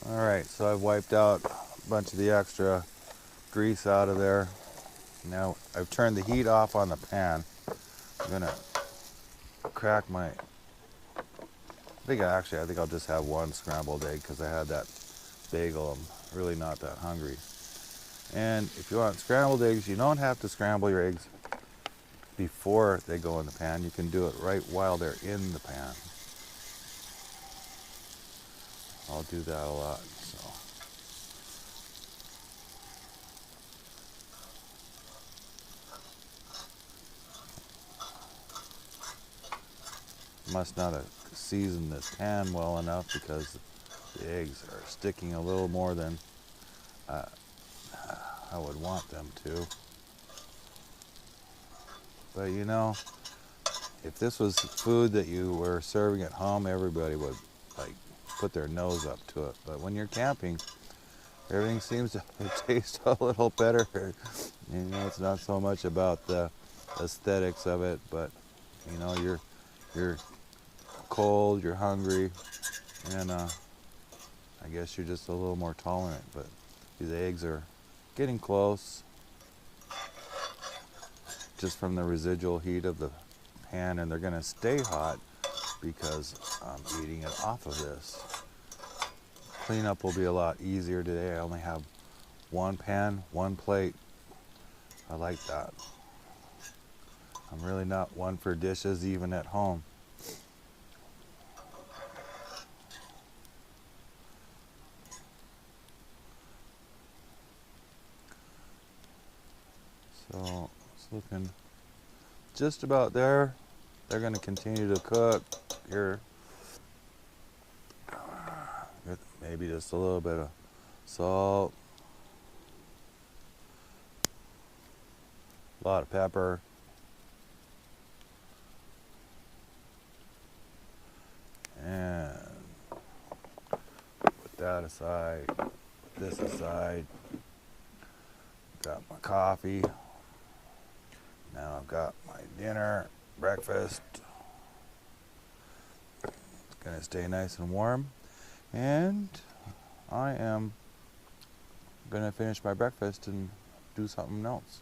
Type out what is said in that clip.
Alright, so I've wiped out a bunch of the extra grease out of there. Now I've turned the heat off on the pan. I'm gonna crack my, I think I'll just have one scrambled egg because I had that bagel. I'm really not that hungry. And if you want scrambled eggs, you don't have to scramble your eggs before they go in the pan. You can do it right while they're in the pan. I'll do that a lot. So. Must not have seasoned this pan well enough because the eggs are sticking a little more than I would want them to. But you know, if this was food that you were serving at home, everybody would like put their nose up to it. But when you're camping, everything seems to taste a little better. You know, it's not so much about the aesthetics of it, but you know, you're cold, you're hungry, and I guess you're just a little more tolerant. But these eggs are getting close, just from the residual heat of the pan, and they're gonna stay hot because I'm eating it off of this. Cleanup will be a lot easier today. I only have one pan, one plate. I like that. I'm really not one for dishes even at home. So it's looking just about there. They're going to continue to cook here. Maybe just a little bit of salt, a lot of pepper, and put that aside, put this aside. Got my coffee. Now I've got my dinner, breakfast. It's gonna stay nice and warm, and I am gonna finish my breakfast and do something else.